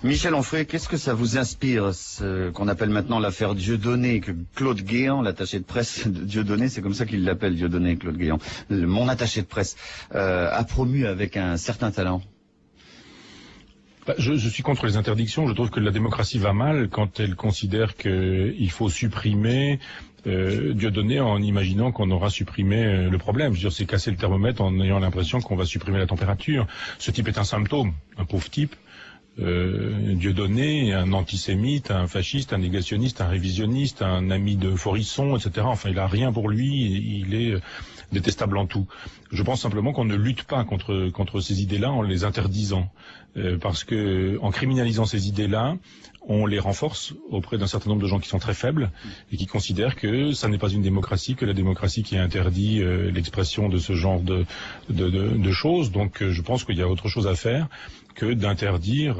Michel Onfray, qu'est-ce que ça vous inspire, ce qu'on appelle maintenant l'affaire Dieudonné, que Claude Guéant, l'attaché de presse de Dieudonné, c'est comme ça qu'il l'appelle, Dieudonné, Claude Guéant, mon attaché de presse, a promu avec un certain talent? Je suis contre les interdictions. Je trouve que la démocratie va mal quand elle considère qu'il faut supprimer Dieudonné en imaginant qu'on aura supprimé le problème. Je veux dire, c'est casser le thermomètre en ayant l'impression qu'on va supprimer la température. Ce type est un symptôme, un pauvre type. Dieudonné, un antisémite, un fasciste, un négationniste, un révisionniste, un ami de Forisson, etc. Enfin, il a rien pour lui, il est détestable en tout. Je pense simplement qu'on ne lutte pas contre ces idées-là en les interdisant, parce que en criminalisant ces idées-là, on les renforce auprès d'un certain nombre de gens qui sont très faibles et qui considèrent que ça n'est pas une démocratie, que la démocratie qui interdit l'expression de ce genre de choses. Donc je pense qu'il y a autre chose à faire que d'interdire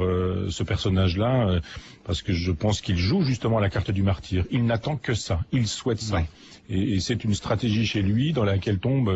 ce personnage-là, parce que je pense qu'il joue justement la carte du martyr. Il n'attend que ça, il souhaite ça. Ouais. Et c'est une stratégie chez lui dans laquelle tombe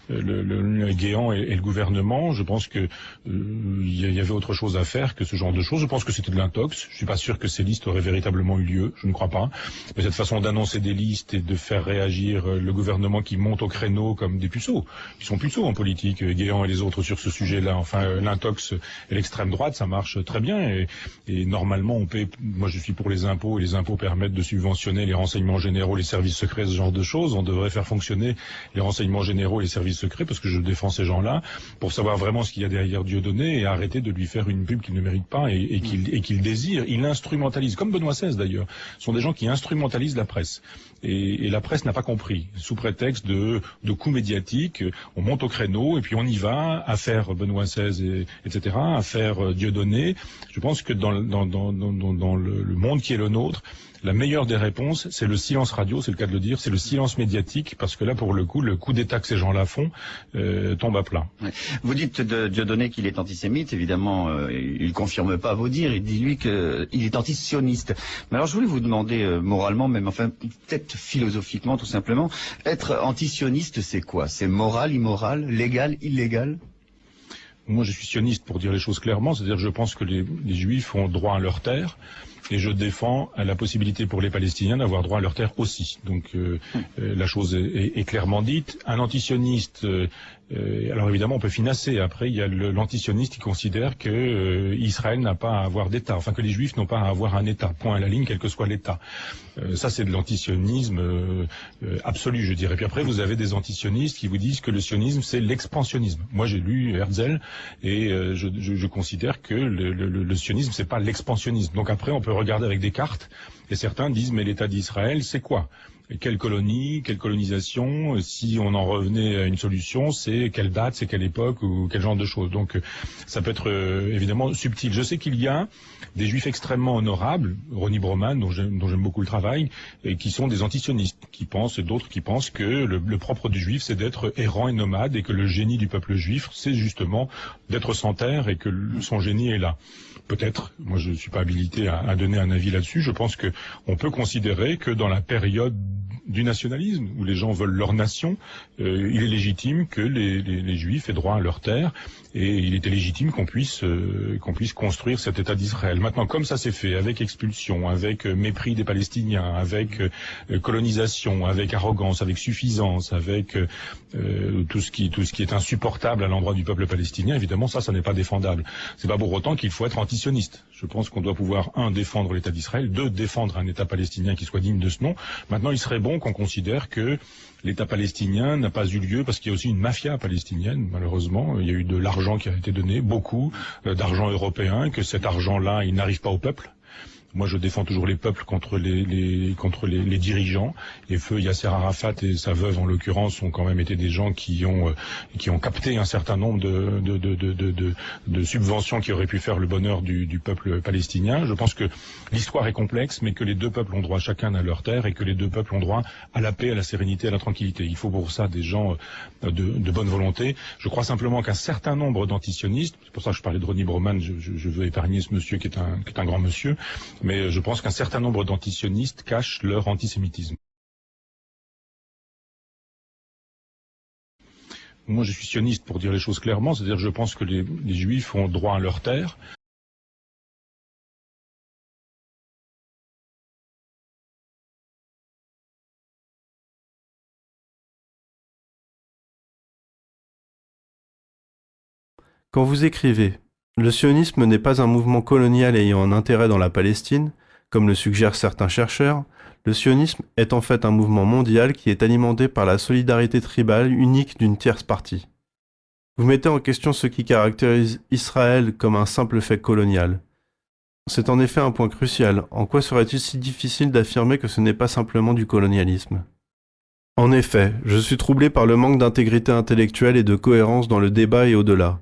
le Guéant et le gouvernement. Je pense que il y avait autre chose à faire que ce genre de choses. Je pense que c'était de l'intox. Je suis pas sûr que ces listes auraient véritablement eu lieu. Je ne crois pas. Mais cette façon d'annoncer des listes et de faire réagir le gouvernement qui monte au créneau comme des puceaux. Ils sont puceaux en politique, Guéant et les autres sur ce sujet-là. Enfin, l'intox et l'extrême droite, ça marche très bien. Et normalement, on paie. Moi, je suis pour les impôts et les impôts permettent de subventionner les renseignements généraux, les services secrets, ce genre de choses. On devrait faire fonctionner les renseignements généraux et les services secrets, parce que je défends ces gens-là, pour savoir vraiment ce qu'il y a derrière Dieudonné et arrêter de lui faire une pub qu'il ne mérite pas et qu'il désire. Il instrumentalise, comme Benoît XVI d'ailleurs. Ce sont des gens qui instrumentalisent la presse. Et la presse n'a pas compris. Sous prétexte de coups médiatiques, on monte au créneau et puis on y va à faire Benoît XVI, etc., à faire Dieudonné. Je pense que dans le monde qui est le nôtre, la meilleure des réponses, c'est le silence radio, c'est le cas de le dire, c'est le silence médiatique, parce que là, pour le coup d'État que ces gens-là font tombe à plat. Ouais. Vous dites de Dieudonné qu'il est antisémite, évidemment, il confirme pas vos dires, il dit lui qu'il est antisioniste. Mais alors je voulais vous demander, moralement, même enfin peut-être philosophiquement tout simplement, être antisioniste, c'est quoi? C'est moral, immoral, légal, illégal? Moi, je suis sioniste pour dire les choses clairement, c'est-à-dire que je pense que les Juifs ont droit à leur terre, et je défends la possibilité pour les Palestiniens d'avoir droit à leur terre aussi. Donc la chose est clairement dite. Un antisioniste, alors évidemment on peut finasser. Après il y a l'antisioniste qui considère que Israël n'a pas à avoir d'État, enfin que les Juifs n'ont pas à avoir un État, point à la ligne, quel que soit l'État. Ça c'est de l'antisionisme absolu, je dirais. Puis après vous avez des antisionistes qui vous disent que le sionisme c'est l'expansionnisme. Moi j'ai lu Herzl et je considère que le sionisme c'est pas l'expansionnisme. Donc après on peut regarder avec des cartes, et certains disent mais l'État d'Israël c'est quoi? Quelle colonie, quelle colonisation, si on en revenait à une solution, c'est quelle date, c'est quelle époque ou quel genre de choses. Donc ça peut être évidemment subtil. Je sais qu'il y a des juifs extrêmement honorables, Ronnie Broman, dont j'aime beaucoup le travail, et qui sont des antisionistes, qui pensent, et d'autres qui pensent que le propre du juif c'est d'être errant et nomade, et que le génie du peuple juif c'est justement d'être sans terre, et que son génie est là. Peut-être, moi je ne suis pas habilité à donner un avis là-dessus, je pense que on peut considérer que dans la période du nationalisme, où les gens veulent leur nation, il est légitime que les Juifs aient droit à leur terre, et il était légitime qu'on puisse construire cet État d'Israël. Maintenant, comme ça s'est fait, avec expulsion, avec mépris des Palestiniens, avec colonisation, avec arrogance, avec suffisance, avec tout ce qui est insupportable à l'endroit du peuple palestinien, évidemment ça n'est pas défendable. C'est pas pour autant qu'il faut être antisioniste. Je pense qu'on doit pouvoir, défendre l'État d'Israël, défendre un État palestinien qui soit digne de ce nom. Maintenant, il serait bon qu'on considère que l'État palestinien n'a pas eu lieu parce qu'il y a aussi une mafia palestinienne, malheureusement. Il y a eu de l'argent qui a été donné, beaucoup d'argent européen, que cet argent-là, il n'arrive pas au peuple. Moi, je défends toujours les peuples contre les dirigeants. Et feu Yasser Arafat et sa veuve, en l'occurrence, ont quand même été des gens qui ont capté un certain nombre de subventions qui auraient pu faire le bonheur du peuple palestinien. Je pense que l'histoire est complexe, mais que les deux peuples ont droit chacun à leur terre, et que les deux peuples ont droit à la paix, à la sérénité, à la tranquillité. Il faut pour ça des gens de bonne volonté. Je crois simplement qu'un certain nombre d'antisionistes, c'est pour ça que je parlais de Ronnie Broman, je veux épargner ce monsieur qui est un grand monsieur, mais je pense qu'un certain nombre d'antisionistes cachent leur antisémitisme. Moi, je suis sioniste pour dire les choses clairement, c'est-à-dire que je pense que les Juifs ont droit à leur terre, Quand vous écrivez « Le sionisme n'est pas un mouvement colonial ayant un intérêt dans la Palestine », comme le suggèrent certains chercheurs, le sionisme est en fait un mouvement mondial qui est alimenté par la solidarité tribale unique d'une tierce partie. Vous mettez en question ce qui caractérise Israël comme un simple fait colonial. C'est en effet un point crucial. En quoi serait-il si difficile d'affirmer que ce n'est pas simplement du colonialisme ? En effet, je suis troublé par le manque d'intégrité intellectuelle et de cohérence dans le débat et au-delà.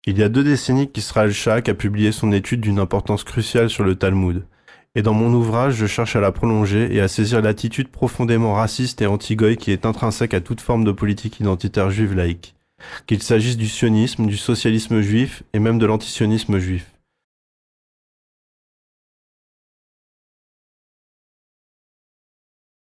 Il y a 2 décennies qu'Israël Shach a publié son étude d'une importance cruciale sur le Talmud. Et dans mon ouvrage, je cherche à la prolonger et à saisir l'attitude profondément raciste et anti-goy qui est intrinsèque à toute forme de politique identitaire juive laïque, qu'il s'agisse du sionisme, du socialisme juif et même de l'antisionisme juif.